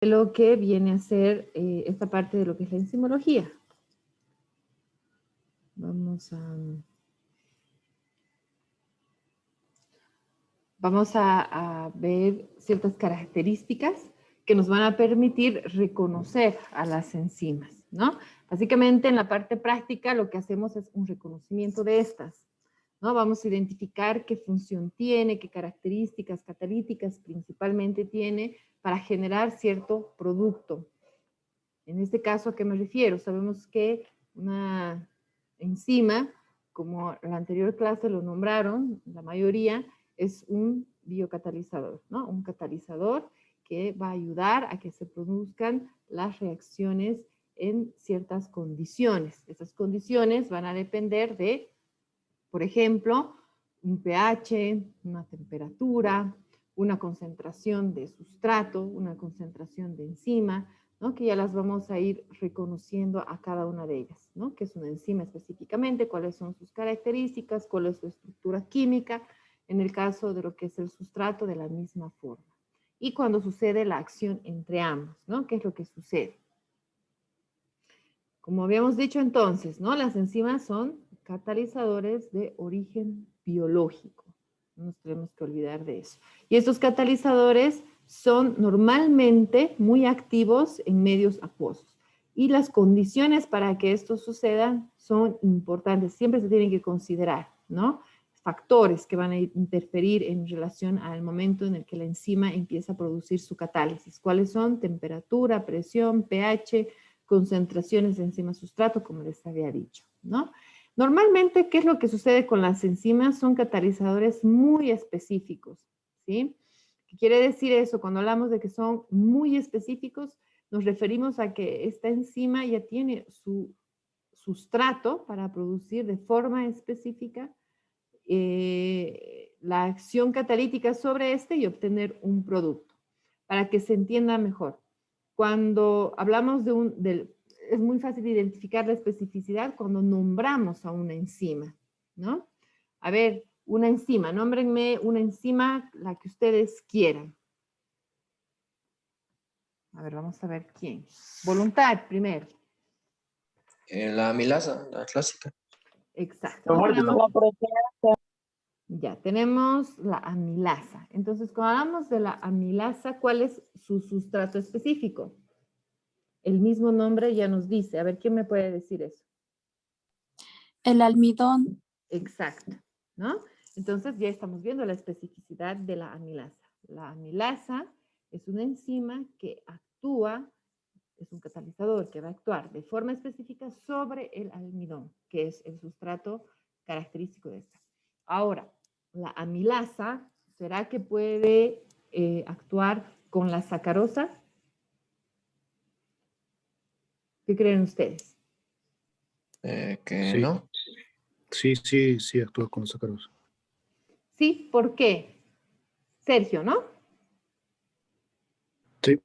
lo que viene a ser esta parte de lo que es la enzimología. Vamos a ver ciertas características que nos van a permitir reconocer a las enzimas, ¿no? Básicamente en la parte práctica lo que hacemos es un reconocimiento de estas, ¿no? Vamos a identificar qué función tiene, qué características catalíticas principalmente tiene para generar cierto producto. En este caso, ¿a qué me refiero? Sabemos que una enzima, como la anterior clase lo nombraron, la mayoría, es un biocatalizador, ¿no? Un catalizador que va a ayudar a que se produzcan las reacciones en ciertas condiciones. Esas condiciones van a depender de, por ejemplo, un pH, una temperatura, una concentración de sustrato, una concentración de enzima, ¿no? Que ya las vamos a ir reconociendo a cada una de ellas, ¿no? ¿Qué es una enzima específicamente? ¿Cuáles son sus características? ¿Cuál es su estructura química? En el caso de lo que es el sustrato, de la misma forma. Y cuando sucede la acción entre ambos, ¿no? ¿Qué es lo que sucede? Como habíamos dicho entonces, ¿no? Las enzimas son catalizadores de origen biológico. No nos tenemos que olvidar de eso. Y estos catalizadores son normalmente muy activos en medios acuosos. Y las condiciones para que esto suceda son importantes. Siempre se tienen que considerar, ¿no? Factores que van a interferir en relación al momento en el que la enzima empieza a producir su catálisis. ¿Cuáles son? Temperatura, presión, pH, concentraciones de enzima sustrato, como les había dicho, ¿no? Normalmente, ¿qué es lo que sucede con las enzimas? Son catalizadores muy específicos, ¿sí? ¿Qué quiere decir eso? Cuando hablamos de que son muy específicos, nos referimos a que esta enzima ya tiene su sustrato para producir de forma específica la acción catalítica sobre este y obtener un producto, para que se entienda mejor. Cuando hablamos es muy fácil identificar la especificidad cuando nombramos a una enzima, ¿no? A ver, una enzima, nómbrenme una enzima, la que ustedes quieran. A ver, vamos a ver quién. Voluntad, primero. La amilasa, la clásica. Exacto. Ya, tenemos la amilasa. Entonces, cuando hablamos de la amilasa, ¿cuál es su sustrato específico? El mismo nombre ya nos dice. A ver, ¿quién me puede decir eso? El almidón. Exacto, ¿no? Entonces ya estamos viendo la especificidad de la amilasa. La amilasa es una enzima que actúa, es un catalizador que va a actuar de forma específica sobre el almidón, que es el sustrato característico de esta. Ahora, la amilasa, ¿será que puede actuar con la sacarosa? ¿Qué creen ustedes? Que Sí. no. Sí, actúa con sacarosa. Sí, ¿por qué? Sergio, ¿no? Sí,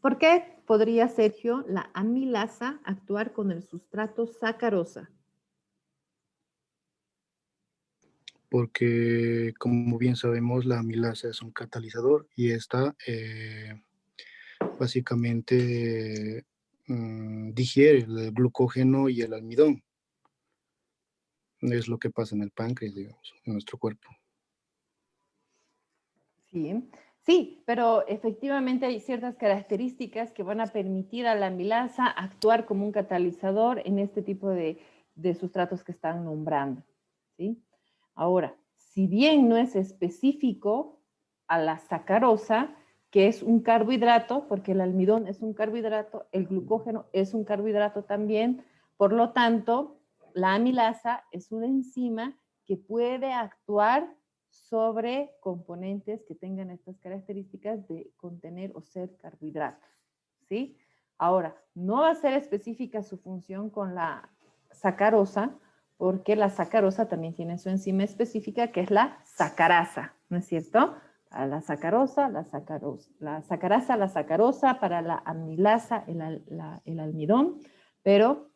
¿Por qué podría, Sergio, la amilasa actuar con el sustrato sacarosa? porque como bien sabemos, la amilasa es un catalizador y esta básicamente digiere el glucógeno y el almidón. Es lo que pasa en el páncreas, digamos, en nuestro cuerpo. Sí, sí, pero efectivamente hay ciertas características que van a permitir a la amilasa actuar como un catalizador en este tipo de sustratos que están nombrando, ¿sí? Ahora, si bien no es específico a la sacarosa, que es un carbohidrato, porque el almidón es un carbohidrato, el glucógeno es un carbohidrato también, por lo tanto, la amilasa es una enzima que puede actuar sobre componentes que tengan estas características de contener o ser carbohidratos, ¿sí? Ahora, no va a ser específica su función con la sacarosa, porque la sacarosa también tiene su enzima específica, que es la sacarasa, ¿no es cierto? Para la sacarosa, la sacarasa, la sacarosa, para la amilasa, el almidón, pero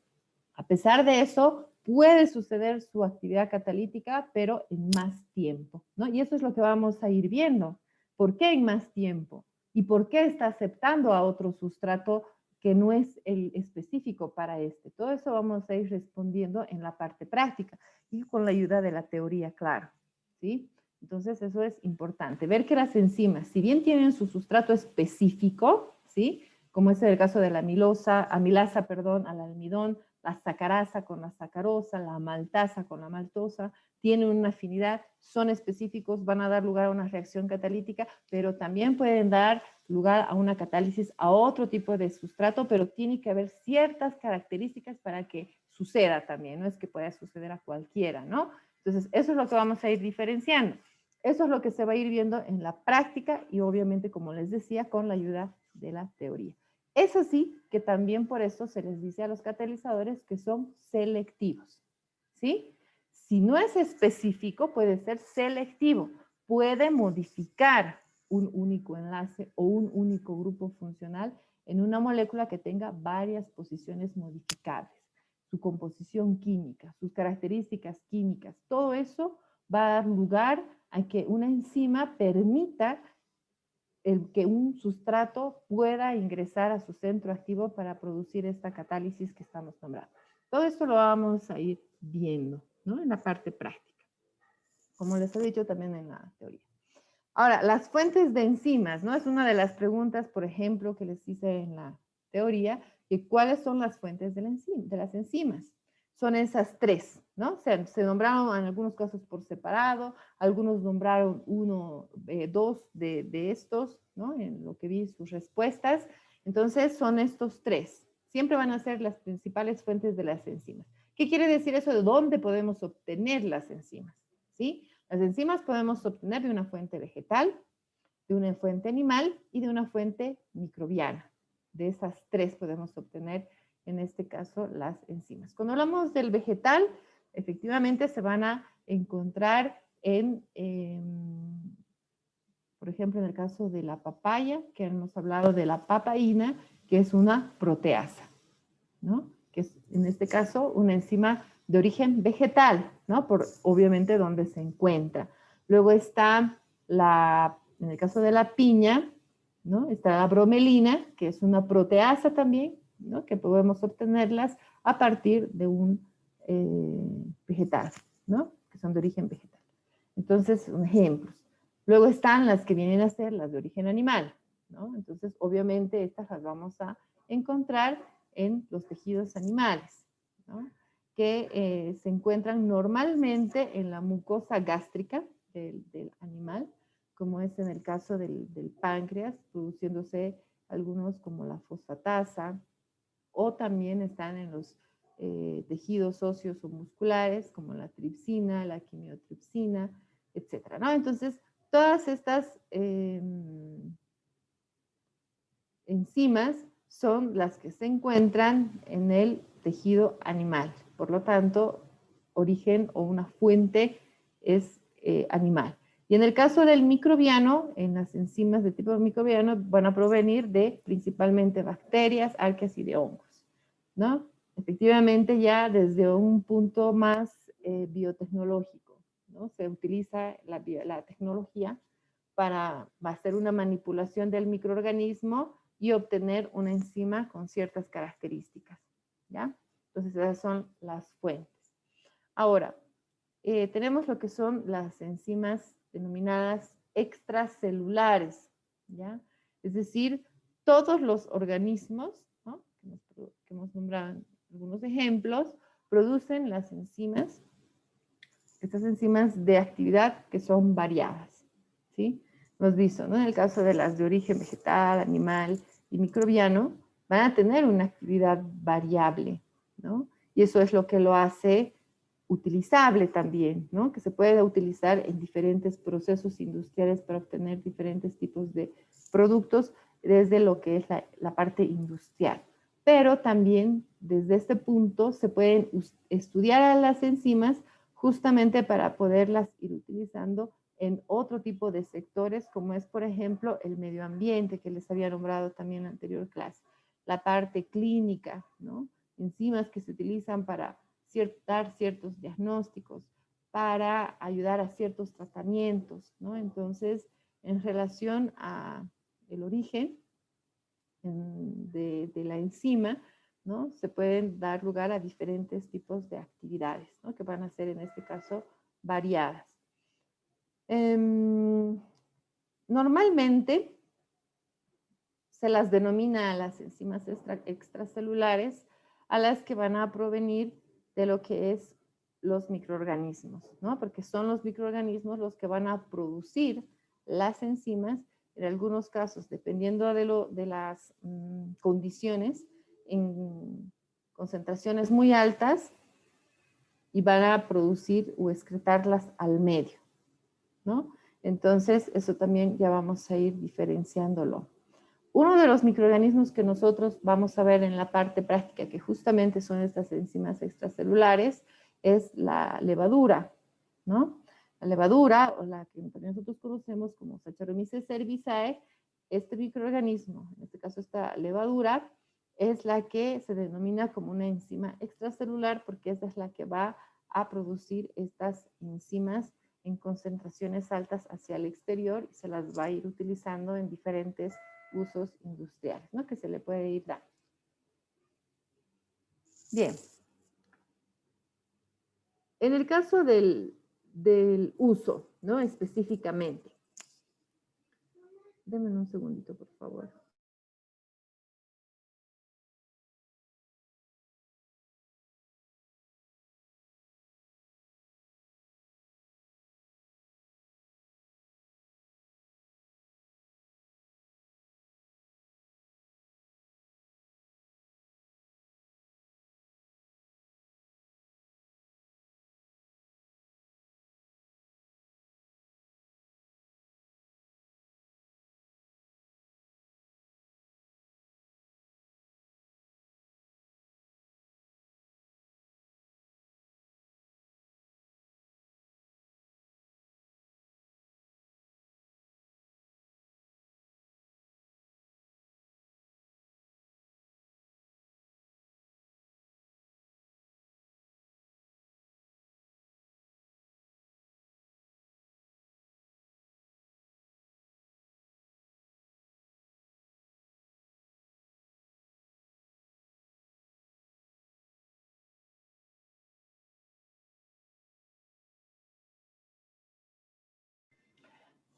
a pesar de eso, puede suceder su actividad catalítica, pero en más tiempo, ¿no? Y eso es lo que vamos a ir viendo. ¿Por qué en más tiempo? ¿Y por qué está aceptando a otro sustrato que no es el específico para este? Todo eso vamos a ir respondiendo en la parte práctica y con la ayuda de la teoría, claro, ¿sí? Entonces eso es importante, ver que las enzimas, si bien tienen su sustrato específico, ¿sí? Como es el caso de la amilasa, perdón, al almidón, la sacarasa con la sacarosa, la maltasa con la maltosa, tienen una afinidad, son específicos, van a dar lugar a una reacción catalítica, pero también pueden dar lugar a una catálisis a otro tipo de sustrato, pero tiene que haber ciertas características para que suceda también, no es que pueda suceder a cualquiera, ¿no? Entonces, eso es lo que vamos a ir diferenciando. Eso es lo que se va a ir viendo en la práctica y obviamente, como les decía, con la ayuda de la teoría. Es así que también por eso se les dice a los catalizadores que son selectivos, ¿sí? Si no es específico, puede ser selectivo. Puede modificar un único enlace o un único grupo funcional en una molécula que tenga varias posiciones modificables. Su composición química, sus características químicas, todo eso va a dar lugar a que una enzima permita que un sustrato pueda ingresar a su centro activo para producir esta catálisis que estamos nombrando. Todo esto lo vamos a ir viendo, ¿no? En la parte práctica, como les he dicho también en la teoría. Ahora, las fuentes de enzimas, ¿no? Es una de las preguntas, por ejemplo, que les hice en la teoría, que cuáles son las fuentes de las enzimas. Son esas tres, ¿no? Se nombraron en algunos casos por separado, algunos nombraron dos de estos, ¿no? En lo que vi sus respuestas. Entonces, son estos tres. Siempre van a ser las principales fuentes de las enzimas. ¿Qué quiere decir eso de dónde podemos obtener las enzimas? ¿Sí? Las enzimas podemos obtener de una fuente vegetal, de una fuente animal y de una fuente microbiana. De esas tres podemos obtener, en este caso, las enzimas. Cuando hablamos del vegetal, efectivamente se van a encontrar por ejemplo, en el caso de la papaya, que hemos hablado de la papaína, que es una proteasa, ¿no? Que es, en este caso, una enzima de origen vegetal, ¿no? Por obviamente donde se encuentra. Luego está en el caso de la piña, ¿no? Está la bromelina, que es una proteasa también, ¿no? Que podemos obtenerlas a partir de un vegetal, ¿no? Que son de origen vegetal. Entonces, ejemplos. Luego están las que vienen a ser las de origen animal, ¿no? Entonces, obviamente, estas las vamos a encontrar en los tejidos animales, ¿no? Que se encuentran normalmente en la mucosa gástrica del animal, como es en el caso del páncreas, produciéndose algunos como la fosfatasa, o también están en los tejidos óseos o musculares, como la tripsina, la quimiotripsina, etcétera, ¿no? Entonces, todas estas enzimas son las que se encuentran en el tejido animal. Por lo tanto, origen o una fuente es animal. Y en el caso del microbiano, en las enzimas de tipo microbiano van a provenir de principalmente bacterias, arqueas y de hongos, ¿no? Efectivamente, ya desde un punto más biotecnológico, ¿no? Se utiliza la tecnología para hacer una manipulación del microorganismo y obtener una enzima con ciertas características, ¿ya? Entonces, esas son las fuentes. Ahora, tenemos lo que son las enzimas denominadas extracelulares, ¿ya? Es decir, todos los organismos, ¿no? que hemos nombrado algunos ejemplos, producen las enzimas, estas enzimas de actividad que son variadas, ¿sí? Hemos visto, ¿no? En el caso de las de origen vegetal, animal y microbiano, van a tener una actividad variable, ¿no? Y eso es lo que lo hace utilizable también, ¿no? Que se puede utilizar en diferentes procesos industriales para obtener diferentes tipos de productos desde lo que es la parte industrial. Pero también desde este punto se pueden estudiar a las enzimas justamente para poderlas ir utilizando en otro tipo de sectores, como es, por ejemplo, el medio ambiente, que les había nombrado también en la anterior clase, la parte clínica, ¿no? Enzimas que se utilizan para dar ciertos diagnósticos, para ayudar a ciertos tratamientos, ¿no? Entonces, en relación a el origen de la enzima, ¿no? Se pueden dar lugar a diferentes tipos de actividades, ¿no? Que van a ser en este caso variadas. Normalmente se las denomina las enzimas extracelulares a las que van a provenir de lo que es los microorganismos, ¿no? Porque son los microorganismos los que van a producir las enzimas, en algunos casos, dependiendo de las condiciones, en concentraciones muy altas, y van a producir o excretarlas al medio, ¿no? Entonces, eso también ya vamos a ir diferenciándolo. Uno de los microorganismos que nosotros vamos a ver en la parte práctica, que justamente son estas enzimas extracelulares, es la levadura, ¿no? La levadura, o la que también nosotros conocemos como Saccharomyces cerevisiae, este microorganismo, en este caso esta levadura, es la que se denomina como una enzima extracelular porque esta es la que va a producir estas enzimas en concentraciones altas hacia el exterior y se las va a ir utilizando en diferentes usos industriales, ¿no? Que se le puede ir dando. Bien. En el caso del uso, ¿no? Específicamente. Denme un segundito, por favor.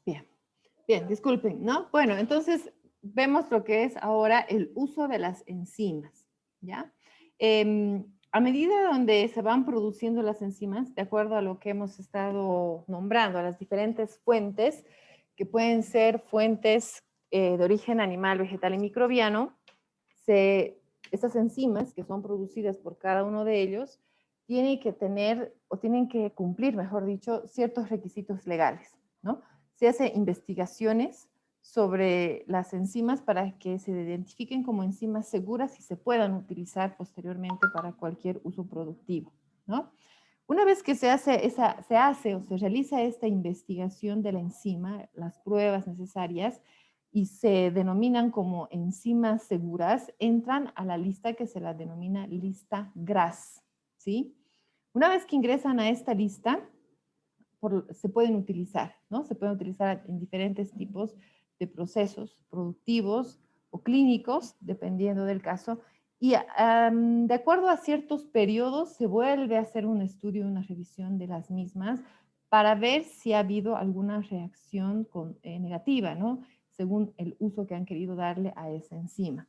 Bien, bien, disculpen, ¿no? Bueno, entonces vemos lo que es ahora el uso de las enzimas, ¿ya? A medida donde se van produciendo las enzimas, de acuerdo a lo que hemos estado nombrando, a las diferentes fuentes, que pueden ser fuentes de origen animal, vegetal y microbiano, estas enzimas que son producidas por cada uno de ellos, tienen que tener, o tienen que cumplir, mejor dicho, ciertos requisitos legales, ¿no? Se hace investigaciones sobre las enzimas para que se identifiquen como enzimas seguras y se puedan utilizar posteriormente para cualquier uso productivo, ¿no? Una vez que se hace o se realiza esta investigación de la enzima, las pruebas necesarias, y se denominan como enzimas seguras, entran a la lista que se la denomina lista GRAS, ¿sí? Una vez que ingresan a esta lista, se pueden utilizar, ¿no? Se pueden utilizar en diferentes tipos de procesos productivos o clínicos, dependiendo del caso, y de acuerdo a ciertos periodos se vuelve a hacer un estudio, una revisión de las mismas para ver si ha habido alguna reacción negativa, ¿no? Según el uso que han querido darle a esa enzima.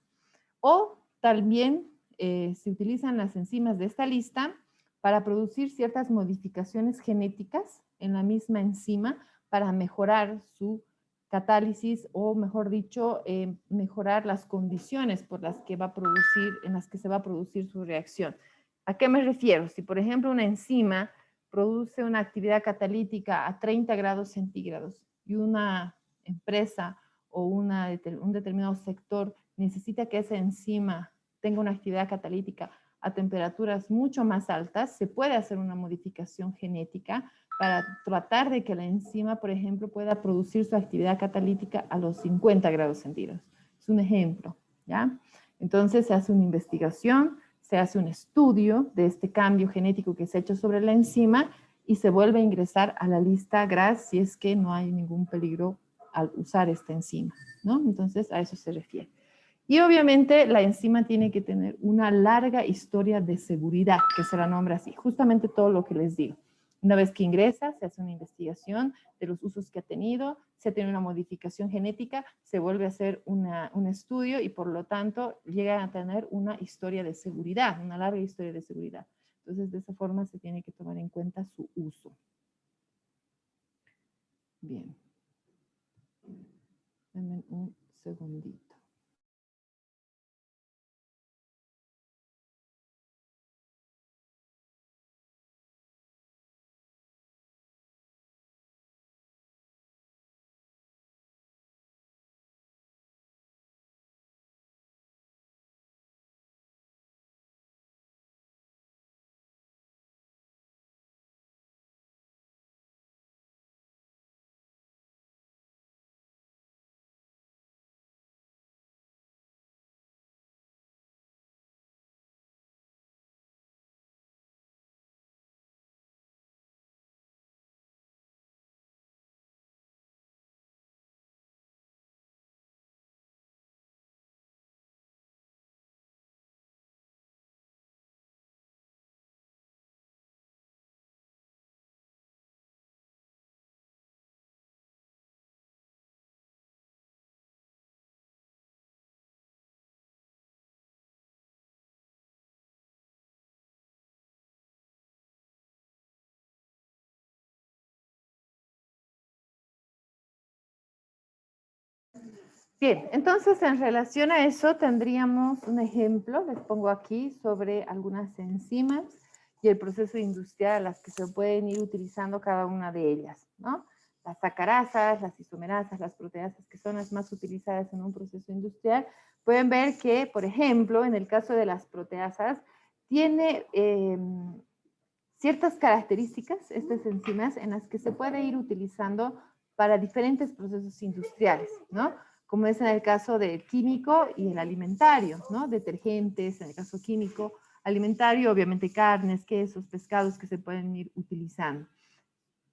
O también se utilizan las enzimas de esta lista para producir ciertas modificaciones genéticas en la misma enzima para mejorar su catálisis o, mejor dicho, mejorar las condiciones por las que va a producir, en las que se va a producir su reacción. ¿A qué me refiero? Si, por ejemplo, una enzima produce una actividad catalítica a 30 grados centígrados y una empresa o un determinado sector necesita que esa enzima tenga una actividad catalítica a temperaturas mucho más altas, se puede hacer una modificación genética para tratar de que la enzima, por ejemplo, pueda producir su actividad catalítica a los 50 grados centígrados. Es un ejemplo, ¿ya? Entonces se hace una investigación, se hace un estudio de este cambio genético que se ha hecho sobre la enzima y se vuelve a ingresar a la lista GRAS si es que no hay ningún peligro al usar esta enzima, ¿no? Entonces, a eso se refiere. Y obviamente la enzima tiene que tener una larga historia de seguridad, que se la nombra así, justamente todo lo que les digo. Una vez que ingresa, se hace una investigación de los usos que ha tenido, se tiene una modificación genética, se vuelve a hacer un estudio y por lo tanto llega a tener una historia de seguridad, una larga historia de seguridad. Entonces, de esa forma se tiene que tomar en cuenta su uso. Bien. Denme un segundito. Bien, entonces en relación a eso tendríamos un ejemplo, les pongo aquí, sobre algunas enzimas y el proceso industrial a las que se pueden ir utilizando cada una de ellas, ¿no? Las sacarasas, las isomerasas, las proteasas, que son las más utilizadas en un proceso industrial, pueden ver que, por ejemplo, en el caso de las proteasas, tiene ciertas características, estas enzimas, en las que se puede ir utilizando para diferentes procesos industriales, ¿no? Como es en el caso del químico y el alimentario, ¿no? Detergentes, en el caso químico, alimentario, obviamente carnes, quesos, pescados que se pueden ir utilizando.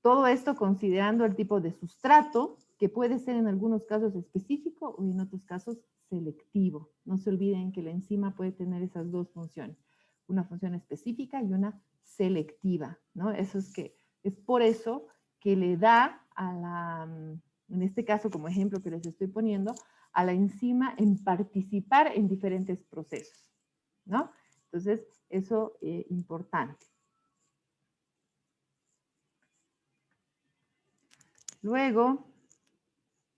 Todo esto considerando el tipo de sustrato, que puede ser en algunos casos específico o en otros casos selectivo. No se olviden que la enzima puede tener esas dos funciones, una función específica y una selectiva, ¿no? Eso es por eso que le da a la, en este caso como ejemplo que les estoy poniendo, a la enzima en participar en diferentes procesos, ¿no? Entonces, eso es importante. Luego,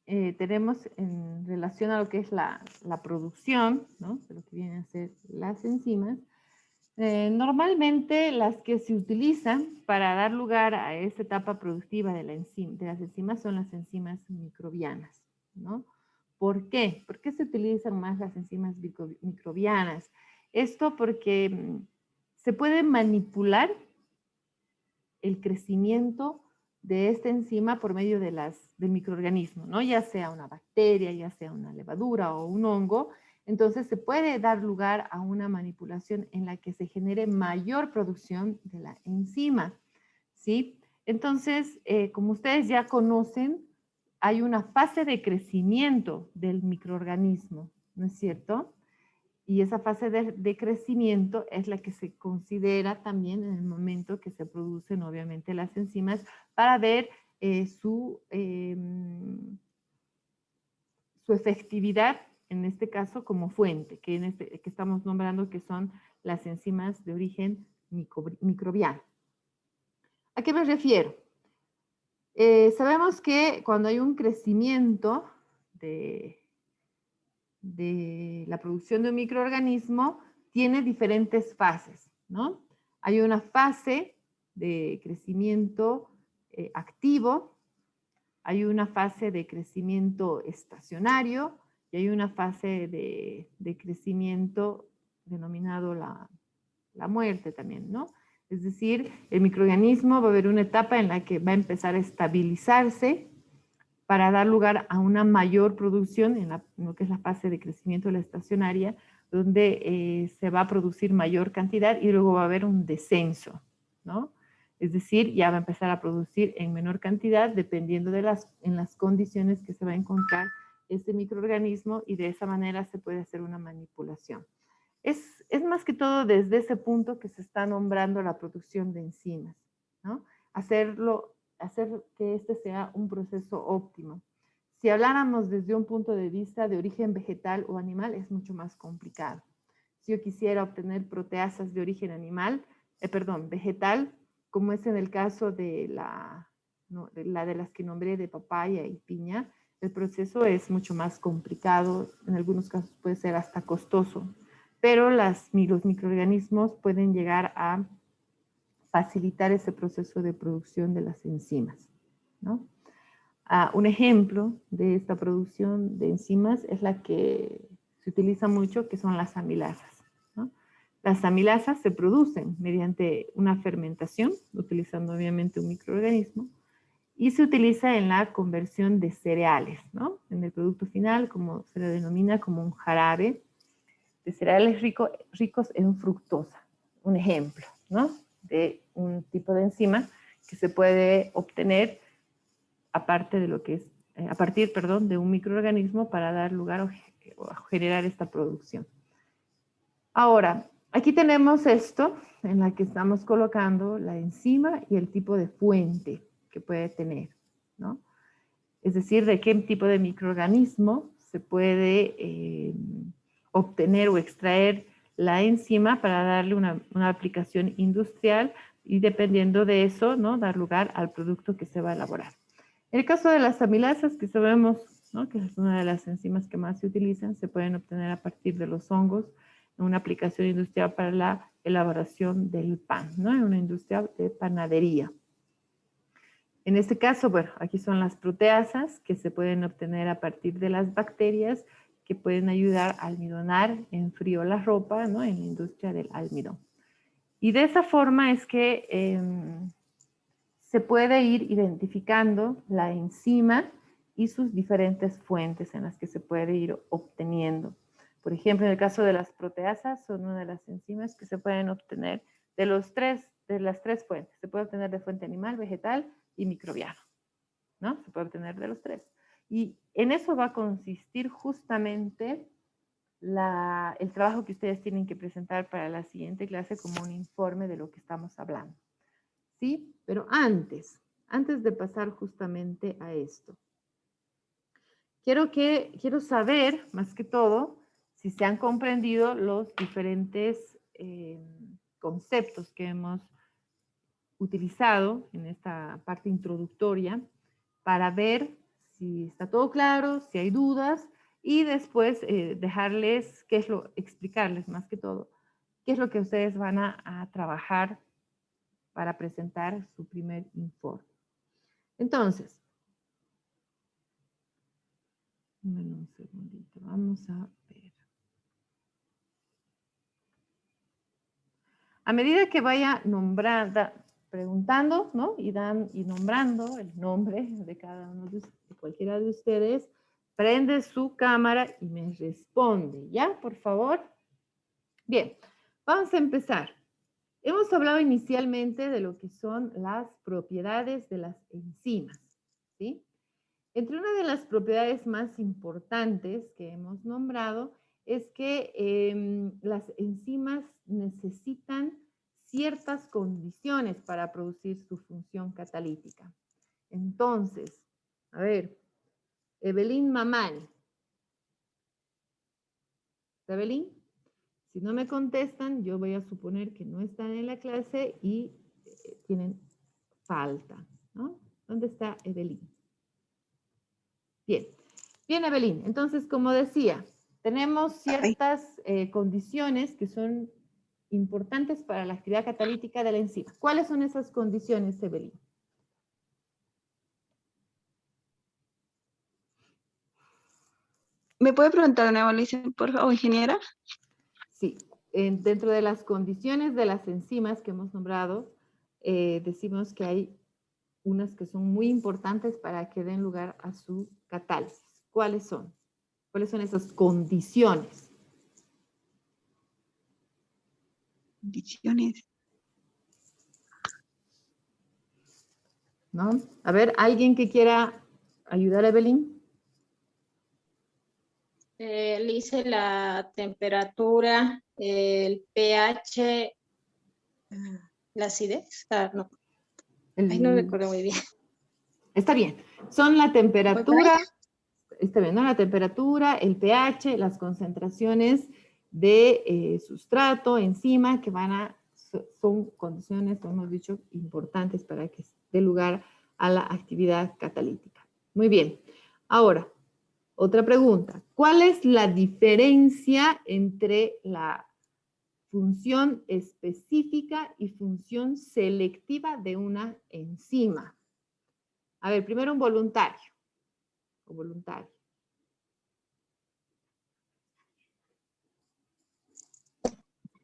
tenemos en relación a lo que es la producción, ¿no? De lo que vienen a ser las enzimas. Normalmente las que se utilizan para dar lugar a esta etapa productiva de las enzimas son las enzimas microbianas, ¿no? ¿Por qué? ¿Por qué se utilizan más las enzimas microbianas? Esto porque se puede manipular el crecimiento de esta enzima por medio del microorganismo, ¿no? Ya sea una bacteria, ya sea una levadura o un hongo. Entonces se puede dar lugar a una manipulación en la que se genere mayor producción de la enzima, ¿sí? Entonces, como ustedes ya conocen, hay una fase de crecimiento del microorganismo, ¿no es cierto? Y esa fase de crecimiento es la que se considera también en el momento que se producen obviamente las enzimas para ver su efectividad, en este caso como fuente, que estamos nombrando que son las enzimas de origen microbiano. ¿A qué me refiero? Sabemos que cuando hay un crecimiento de la producción de un microorganismo, tiene diferentes fases, ¿no? Hay una fase de crecimiento activo, hay una fase de crecimiento estacionario y hay una fase de crecimiento denominado la muerte también, ¿no? Es decir, el microorganismo va a haber una etapa en la que va a empezar a estabilizarse para dar lugar a una mayor producción en lo que es la fase de crecimiento de la estacionaria, donde se va a producir mayor cantidad y luego va a haber un descenso, ¿no? Es decir, ya va a empezar a producir en menor cantidad dependiendo de en las condiciones que se va a encontrar este microorganismo y de esa manera se puede hacer una manipulación. Es más que todo desde ese punto que se está nombrando la producción de enzimas, ¿no? Hacer que este sea un proceso óptimo. Si habláramos desde un punto de vista de origen vegetal o animal, es mucho más complicado. Si yo quisiera obtener proteasas de origen vegetal, como es en el caso de de las que nombré de papaya y piña, el proceso es mucho más complicado, en algunos casos puede ser hasta costoso, pero los microorganismos pueden llegar a facilitar ese proceso de producción de las enzimas, ¿no? Un ejemplo de esta producción de enzimas es la que se utiliza mucho, que son las amilasas, ¿no? Las amilasas se producen mediante una fermentación, utilizando obviamente un microorganismo, y se utiliza en la conversión de cereales, ¿no? En el producto final, como se le denomina como un jarabe de cereales ricos en fructosa. Un ejemplo, ¿no? De un tipo de enzima que se puede obtener a partir de un microorganismo para dar lugar a generar esta producción. Ahora, aquí tenemos esto en la que estamos colocando la enzima y el tipo de fuente que puede tener, ¿no? Es decir, de qué tipo de microorganismo se puede obtener o extraer la enzima para darle una aplicación industrial y dependiendo de eso, ¿no? Dar lugar al producto que se va a elaborar. En el caso de las amilasas, que sabemos, ¿no? Que es una de las enzimas que más se utilizan, se pueden obtener a partir de los hongos en una aplicación industrial para la elaboración del pan, ¿no? En una industria de panadería. En este caso, bueno, aquí son las proteasas que se pueden obtener a partir de las bacterias que pueden ayudar a almidonar en frío la ropa, ¿no? En la industria del almidón. Y de esa forma es que se puede ir identificando la enzima y sus diferentes fuentes en las que se puede ir obteniendo. Por ejemplo, en el caso de las proteasas, son una de las enzimas que se pueden obtener de las tres fuentes. Se puede obtener de fuente animal, vegetal y microbiana, ¿no? Se puede obtener de los tres. Y en eso va a consistir justamente el trabajo que ustedes tienen que presentar para la siguiente clase como un informe de lo que estamos hablando. ¿Sí? Pero antes de pasar justamente a esto, quiero saber, más que todo, si se han comprendido los diferentes conceptos que hemos utilizado en esta parte introductoria para ver si está todo claro, si hay dudas y después explicarles más que todo, qué es lo que ustedes van a trabajar para presentar su primer informe. Entonces, un segundito, vamos a ver. A medida que vaya preguntando, ¿no? Y nombrando el nombre de cada uno de cualquiera de ustedes, prende su cámara y me responde, ¿ya? Por favor. Bien, vamos a empezar. Hemos hablado inicialmente de lo que son las propiedades de las enzimas, ¿sí? Entre una de las propiedades más importantes que hemos nombrado es que las enzimas necesitan ciertas condiciones para producir su función catalítica. Entonces, a ver, Evelyn Mamani. Evelyn, si no me contestan, yo voy a suponer que no están en la clase y tienen falta, ¿no? ¿Dónde está Evelyn? Bien, Evelyn. Entonces, como decía, tenemos ciertas condiciones que son importantes para la actividad catalítica de la enzima. ¿Cuáles son esas condiciones, Evelyn? ¿Me puede preguntar de nuevo, Alicia, por favor, ingeniera? Sí, dentro de las condiciones de las enzimas que hemos nombrado, decimos que hay unas que son muy importantes para que den lugar a su catálisis. ¿Cuáles son? ¿Cuáles son esas condiciones? Condiciones. ¿no? A ver, ¿alguien que quiera ayudar a Evelyn? Le hice la temperatura, el pH, la acidez. No, ay, no recuerdo muy bien. Está bien. Son la ¿Voy por temperatura, está bien, ¿no? La temperatura, el pH, las concentraciones de sustrato, enzima, que son condiciones, como hemos dicho, importantes para que dé lugar a la actividad catalítica. Muy bien. Ahora, otra pregunta. ¿Cuál es la diferencia entre la función específica y función selectiva de una enzima? A ver, primero un voluntario o voluntario.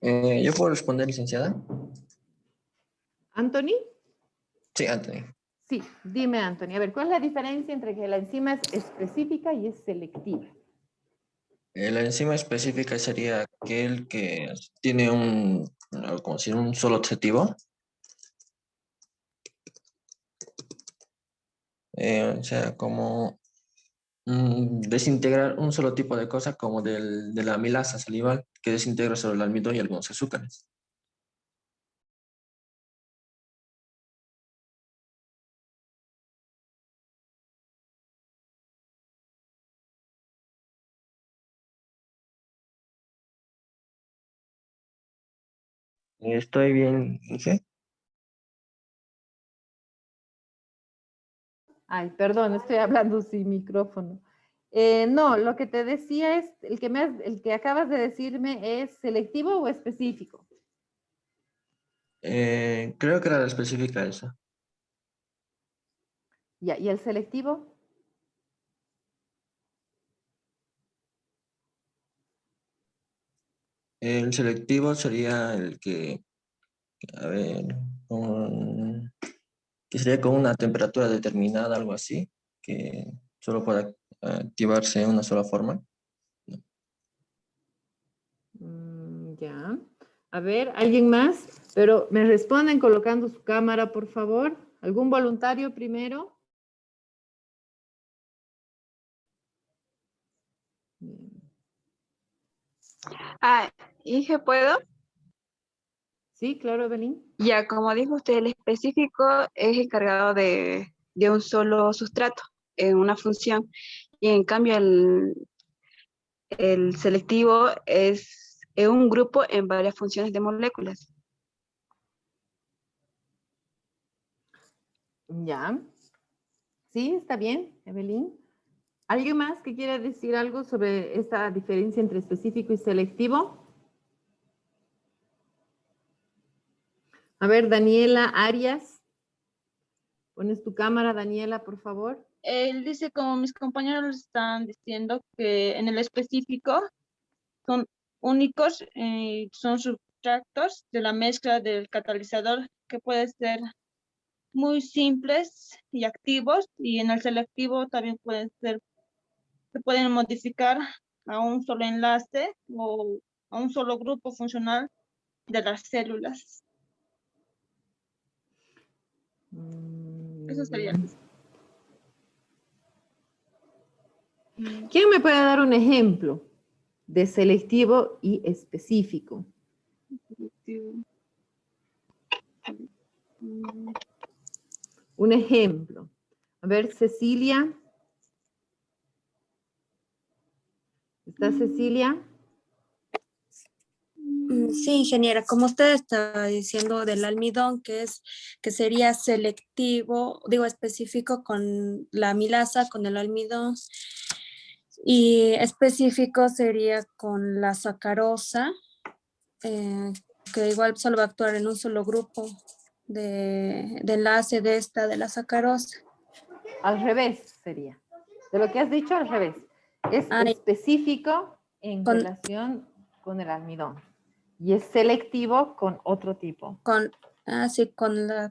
¿Yo puedo responder, licenciada? ¿Anthony? Sí, Anthony. Sí, dime, Anthony. A ver, ¿cuál es la diferencia entre que la enzima es específica y es selectiva? La enzima específica sería aquel que tiene como decir, un solo objetivo. O sea, como desintegrar un solo tipo de cosa, como de la amilasa salival, que desintegra sobre el almidón y algunos azúcares. ¿Estoy bien, Inge? Ay, perdón, estoy hablando sin micrófono. No, lo que te decía es, el que acabas de decirme, ¿es selectivo o específico? Creo que era la específica esa. Ya, ¿y el selectivo? El selectivo sería el que, a ver, que sería con una temperatura determinada, algo así, que solo puede activarse en una sola forma. Ya. A ver, ¿alguien más? Pero me responden colocando su cámara, por favor. ¿Algún voluntario primero? Bien. Inge, ¿puedo? Sí, claro, Evelyn. Ya, como dijo usted, el específico es encargado de un solo sustrato en una función. Y en cambio el selectivo es un grupo en varias funciones de moléculas. Ya. Sí, está bien, Evelyn. ¿Alguien más que quiera decir algo sobre esta diferencia entre específico y selectivo? A ver, Daniela Arias. Pones tu cámara, Daniela, por favor. Él dice, como mis compañeros están diciendo, que en el específico son únicos, son sustratos de la mezcla del catalizador, que puede ser muy simples y activos, y en el selectivo también se pueden modificar a un solo enlace o a un solo grupo funcional de las células. Eso sería. ¿Quién me puede dar un ejemplo de selectivo y específico? Un ejemplo. A ver, Cecilia. ¿Está Cecilia? Sí, ingeniera, como usted está diciendo del almidón, que sería selectivo, digo específico con la amilasa, con el almidón, y específico sería con la sacarosa, que igual solo va a actuar en un solo grupo de enlace de la sacarosa. Al revés sería. De lo que has dicho, al revés. Es específico en relación con el almidón. Y es selectivo con otro tipo. Sí,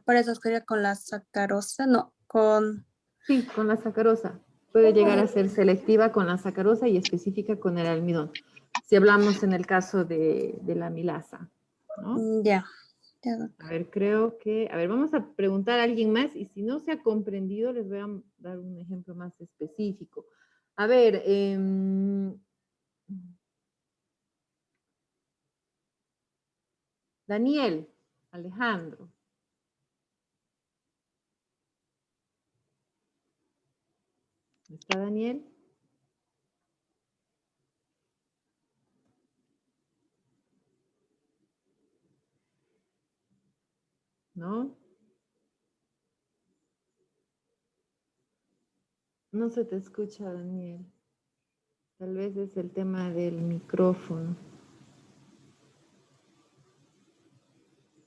por eso sería con la sacarosa, no, Sí, con la sacarosa. Puede llegar a ser selectiva con la sacarosa y específica con el almidón. Si hablamos en el caso de la amilasa, ¿no? Ya. Ya, doctor. A ver, creo que, a ver, vamos a preguntar a alguien más y si no se ha comprendido, les voy a dar un ejemplo más específico. A ver, Daniel, Alejandro. ¿Está Daniel? ¿No? No se te escucha, Daniel. Tal vez es el tema del micrófono.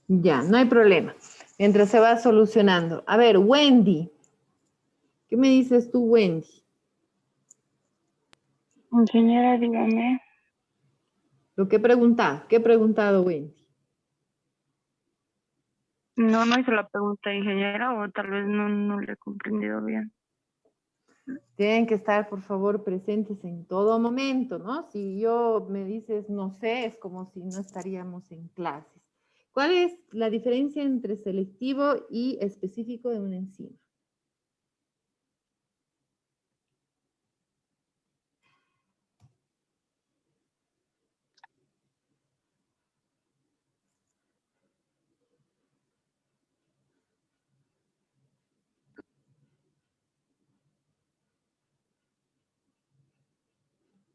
Ya, no hay problema. Mientras se va solucionando. A ver, Wendy. ¿Qué me dices tú, Wendy? Ingeniera, dígame. Lo que he preguntado. ¿Qué he preguntado, Wendy? No hice la pregunta, ingeniera, o tal vez no le he comprendido bien. Tienen que estar, por favor, presentes en todo momento, ¿no? Si yo me dices no sé, es como si no estaríamos en clases. ¿Cuál es la diferencia entre selectivo y específico de una enzima?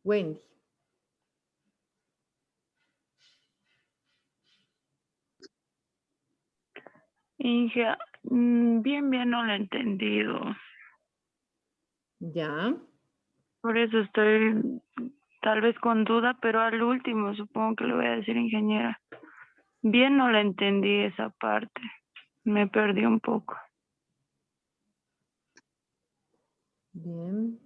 Wendy. Inge, bien no lo he entendido. Ya. Por eso estoy tal vez con duda, pero al último supongo que le voy a decir, ingeniera. Bien no la entendí esa parte. Me perdí un poco. Bien.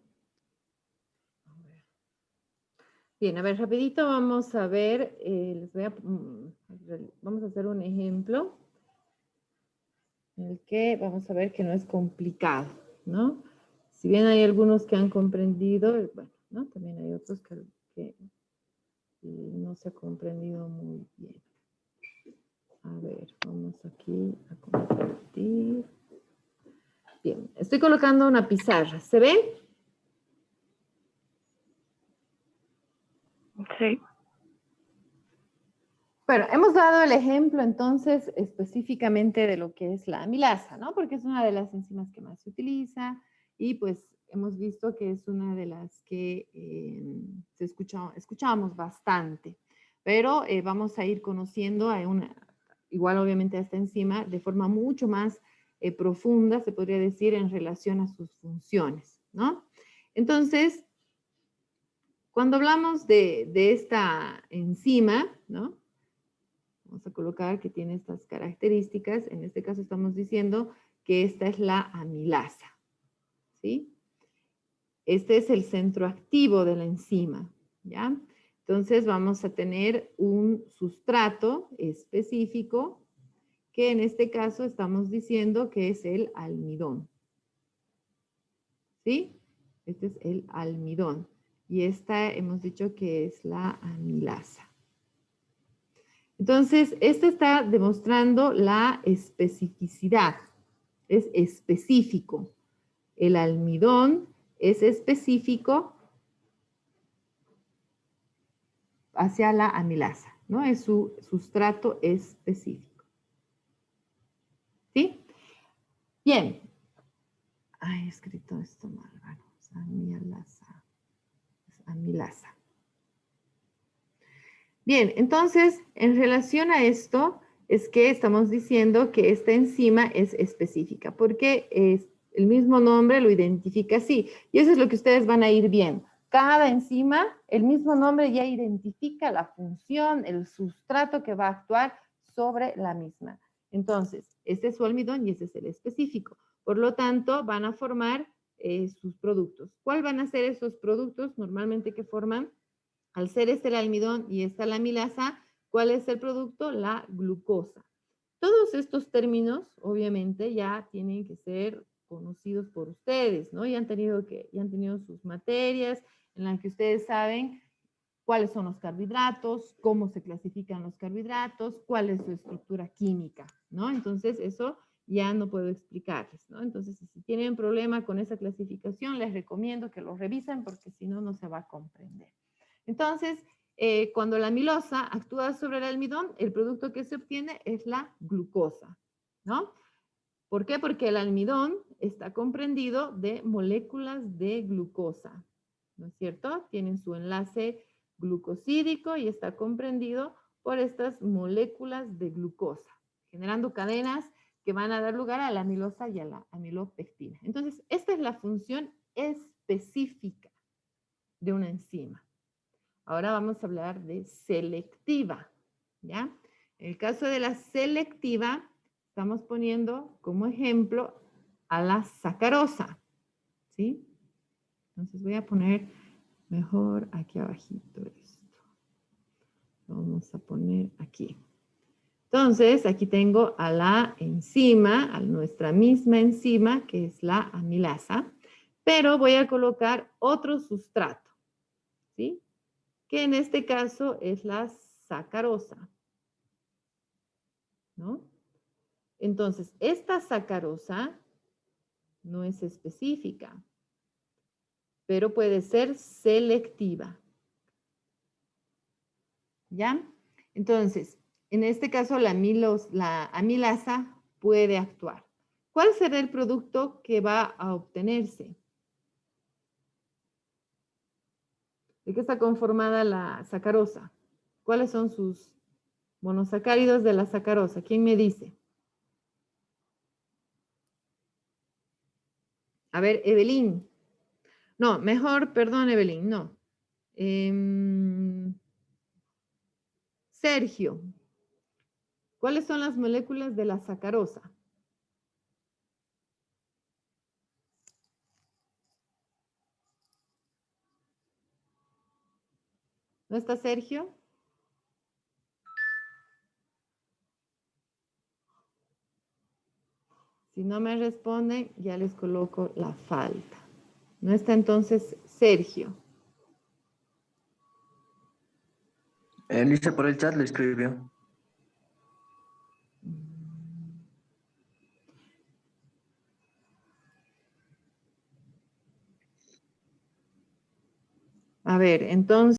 Bien, a ver, rapidito vamos a ver, vamos a hacer un ejemplo en el que vamos a ver que no es complicado, ¿no? Si bien hay algunos que han comprendido, bueno, ¿no? También hay otros que no se ha comprendido muy bien. A ver, vamos aquí a compartir. Bien, estoy colocando una pizarra, ¿se ve? Sí. Bueno, hemos dado el ejemplo entonces específicamente de lo que es la amilasa, ¿no? Porque es una de las enzimas que más se utiliza y pues hemos visto que es una de las que escuchamos bastante, pero vamos a ir conociendo igual obviamente a esta enzima de forma mucho más profunda, se podría decir, en relación a sus funciones, ¿no? Entonces, cuando hablamos de esta enzima, ¿no? Vamos a colocar que tiene estas características. En este caso estamos diciendo que esta es la amilasa, ¿sí? Este es el centro activo de la enzima, ¿ya? Entonces vamos a tener un sustrato específico que en este caso estamos diciendo que es el almidón, ¿sí? Este es el almidón y esta hemos dicho que es la amilasa. Entonces, este está demostrando la especificidad. Es específico. El almidón es específico hacia la amilasa, ¿no? Es su sustrato específico. ¿Sí? Bien. Ay, he escrito esto mal, bueno, amilasa. Amilasa. Bien, entonces, en relación a esto, es que estamos diciendo que esta enzima es específica, porque el mismo nombre lo identifica así. Y eso es lo que ustedes van a ir viendo. Cada enzima, el mismo nombre ya identifica la función, el sustrato que va a actuar sobre la misma. Entonces, este es su almidón y este es el específico. Por lo tanto, van a formar sus productos. ¿Cuáles van a ser esos productos normalmente que forman? Al ser este el almidón y esta la amilasa, ¿cuál es el producto? La glucosa. Todos estos términos, obviamente, ya tienen que ser conocidos por ustedes, ¿no? Ya han tenido sus materias en las que ustedes saben cuáles son los carbohidratos, cómo se clasifican los carbohidratos, cuál es su estructura química, ¿no? Entonces, eso ya no puedo explicarles, ¿no? Entonces, si tienen problema con esa clasificación, les recomiendo que lo revisen porque si no, no se va a comprender. Entonces, cuando la amilosa actúa sobre el almidón, el producto que se obtiene es la glucosa, ¿no? ¿Por qué? Porque el almidón está comprendido de moléculas de glucosa, ¿no es cierto? Tienen su enlace glucosídico y está comprendido por estas moléculas de glucosa, generando cadenas que van a dar lugar a la amilosa y a la amilopectina. Entonces, esta es la función específica de una enzima. Ahora vamos a hablar de selectiva, ¿ya? En el caso de la selectiva, estamos poniendo como ejemplo a la sacarosa, ¿sí? Entonces voy a poner mejor aquí abajito esto. Vamos a poner aquí. Entonces, aquí tengo a la enzima, a nuestra misma enzima, que es la amilasa, pero voy a colocar otro sustrato, ¿sí? Que en este caso es la sacarosa, ¿no? Entonces, esta sacarosa no es específica, pero puede ser selectiva, ¿ya? Entonces, en este caso la amilasa puede actuar. ¿Cuál será el producto que va a obtenerse? ¿De qué está conformada la sacarosa? ¿Cuáles son sus monosacáridos de la sacarosa? ¿Quién me dice? A ver, Evelyn. No, mejor, perdón, Evelyn, no. Sergio, ¿cuáles son las moléculas de la sacarosa? ¿No está Sergio? Si no me responden, ya les coloco la falta. ¿No está entonces Sergio? Elisa por el chat le escribió. A ver, entonces...